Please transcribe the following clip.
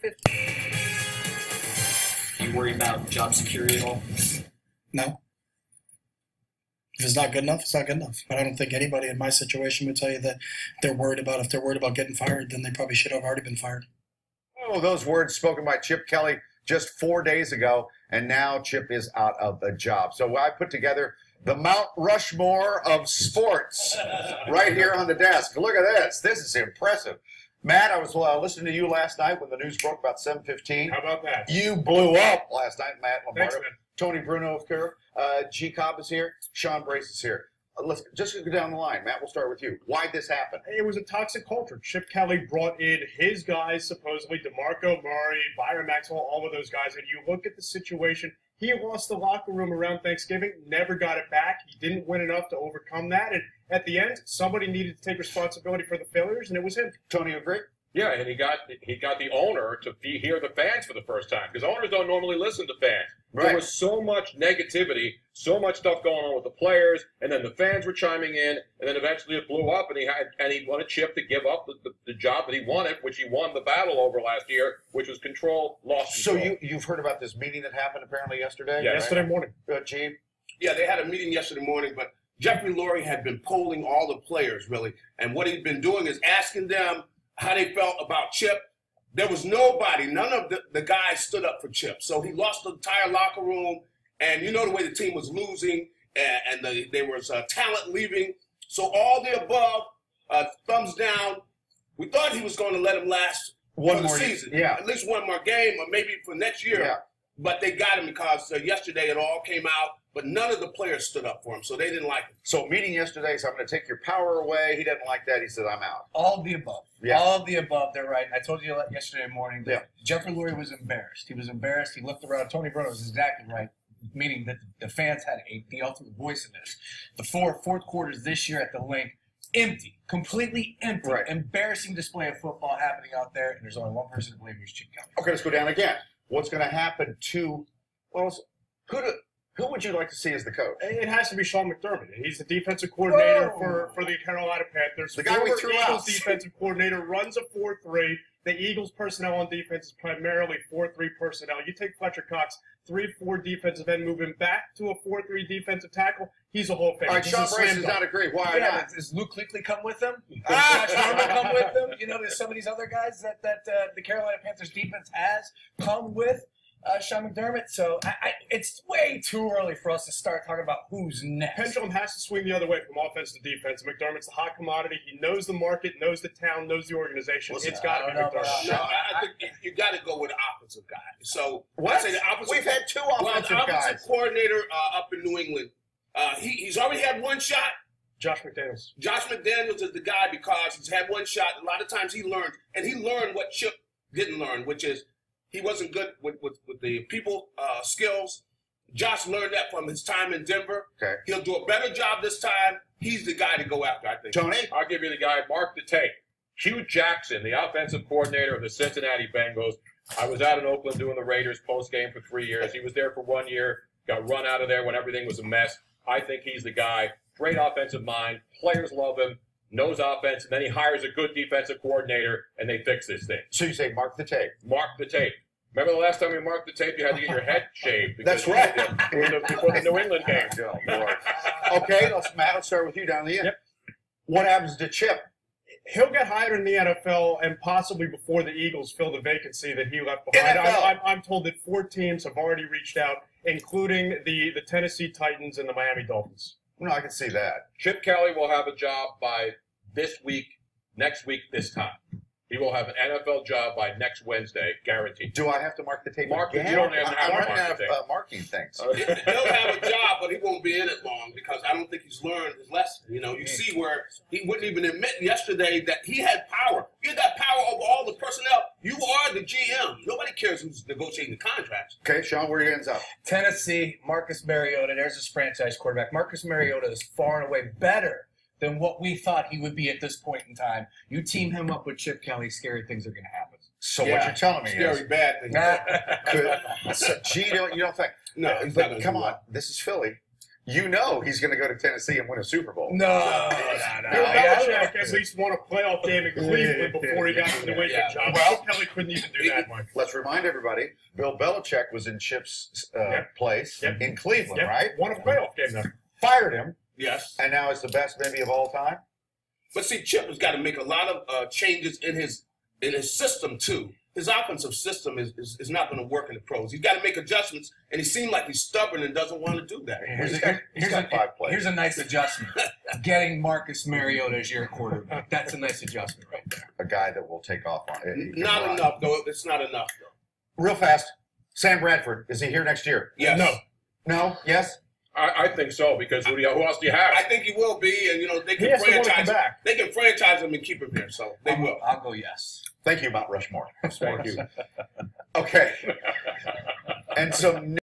7:50. You worry about job security at all? No. If it's not good enough, it's not good enough. But I don't think anybody in my situation would tell you that they're worried about, if they're worried about getting fired, then they probably should have already been fired. Oh, those words spoken by Chip Kelly just 4 days ago, and now Chip is out of a job. So I put together the Mount Rushmore of sports right here on the desk. Look at this. This is impressive. Matt, I was listening to you last night when the news broke about 7:15. How about that? You blew up last night, Matt Lombardo. Thanks, man. Tony Bruno, of course. G. Cobb is here. Sean Brace is here. Let's just go down the line. Matt, we'll start with you. Why'd this happen? It was a toxic culture. Chip Kelly brought in his guys, supposedly DeMarco Murray, Byron Maxwell, all of those guys. And you look at the situation, he lost the locker room around Thanksgiving, never got it back. He didn't win enough to overcome that. And at the end, somebody needed to take responsibility for the failures, and it was him. Tony, agree? Yeah, and he got the owner to hear the fans for the first time, because owners don't normally listen to fans. Right. There was so much negativity, so much stuff going on with the players, and then the fans were chiming in, and then eventually it blew up, and he wanted Chip to give up the job that he wanted, which he won the battle over last year, which was control, lost control. So you've heard about this meeting that happened apparently yesterday? Yeah, Yesterday morning. Gene? Yeah, they had a meeting yesterday morning, but Jeffrey Lurie had been polling all the players, really, and what he'd been doing is asking them how they felt about Chip. There was nobody, none of the guys stood up for Chip. So he lost the entire locker room, and you know the way the team was losing, and there was talent leaving. So all the above, thumbs down. We thought he was going to let him last One for the more season. yeah. At least one more game, or maybe for next year. Yeah. But they got him because yesterday it all came out, but none of the players stood up for him, so they didn't like him. So meeting yesterday, so I'm going to take your power away. He doesn't like that. He said, I'm out. All of the above. Yeah. All of the above. They're right. I told you yesterday morning that Yeah. Jeffrey Lurie was embarrassed. He was embarrassed. He looked around. Tony Bruno was exactly right, meaning that the fans had the ultimate voice in this. The fourth quarters this year at the Link, empty, completely empty. Right. Embarrassing display of football happening out there, and there's only one person to blame, who's Chip Kelly. Okay, let's go down again. What's going to happen to, well, who would you like to see as the coach? It has to be Sean McDermott. He's the defensive coordinator for the Carolina Panthers. The guy we Former threw Eagles out. defensive coordinator, runs a 4-3. The Eagles personnel on defense is primarily 4-3 personnel. You take Fletcher Cox, 3-4 defensive end, move him back to a 4-3 defensive tackle. He's a Hall of Famer. All right, He's Sean a slam Brace does dunk. not agree. Why Yeah, not? does Luke Kuechly come with them? Does Josh Norman come with them? You know, there's some of these other guys that the Carolina Panthers defense has come with Sean McDermott. So it's way too early for us to start talking about who's next. Pendulum has to swing the other way from offense to defense. McDermott's the hot commodity. He knows the market, knows the town, knows the organization. Listen, It's got to I be don't know McDermott. No, I think you got to go with the offensive guy. So What? I say the offensive. We've had two well, offensive the guys. offensive coordinator up in New England. He's already had one shot. Josh McDaniels. Josh McDaniels is the guy because he's had one shot. A lot of times he learned, and he learned what Chip didn't learn, which is he wasn't good with the people skills. Josh learned that from his time in Denver. Okay. He'll do a better job this time. He's the guy to go after, I think. Tony? I'll give you the guy, Mark the Tape. Hugh Jackson, the offensive coordinator of the Cincinnati Bengals. I was out in Oakland doing the Raiders post-game for 3 years. He was there for 1 year, got run out of there when everything was a mess. I think he's the guy. Great offensive mind. Players love him. Knows offense. And then he hires a good defensive coordinator, and they fix this thing. So you say mark the tape. Mark the tape. Remember the last time you marked the tape, you had to get your head shaved. That's right. Before the New England game. Oh, Lord. Okay, Matt, let's start with you down the end. Yep. What happens to Chip? He'll get hired in the NFL and possibly before the Eagles fill the vacancy that he left behind. NFL. I'm told that 4 teams have already reached out, including the Tennessee Titans and the Miami Dolphins. No, I can see that. Chip Kelly will have a job by this week, next week, this time. He will have an NFL job by next Wednesday, guaranteed. Do I have to mark the tape Mark, again? you don't have to I'm mark running the out tape. of marking things. He'll have a job, but he won't be in it long because I don't think he's learned his lesson. You know, you see where he wouldn't even admit yesterday that he had power. You got power over all the personnel. You are the GM. Nobody cares who's negotiating the contracts. Okay, Sean, where ends up? Tennessee, Marcus Mariota, there's his franchise quarterback. Marcus Mariota is far and away better than what we thought he would be at this point in time. You team him up with Chip Kelly, scary things are going to happen. So what you're telling me Scary is, bad thing. so, gee, you don't think? No, he's not But gonna come do on, that. this is Philly. you know he's going to go to Tennessee and win a Super Bowl. No. Bill Belichick at least won a playoff game in Cleveland before he got to the Wake job. Well, Kelly couldn't even do that, Mike. Let's remind everybody, Bill Belichick was in Chip's place in Cleveland, Yep. right? Won a playoff game there. Fired him, Yes. and now is the best maybe of all time. But see, Chip has got to make a lot of changes in his system too. His offensive system is not going to work in the pros. He's got to make adjustments, and he seemed like he's stubborn and doesn't want to do that. He's got 5 players. Here's a nice adjustment. Getting Marcus Mariota as your quarterback. That's a nice adjustment right there. A guy that will take off on it. Not enough, though. It's not enough, though. Real fast, Sam Bradford, is he here next year? Yes. No. No? Yes? I think so, because who else do you have? I think he will be, and they He can has to want to come franchise him. back. They can franchise him and keep him here, so they will. I'll go yes. Thank you, Mount Rushmore. Thank you. Okay. And some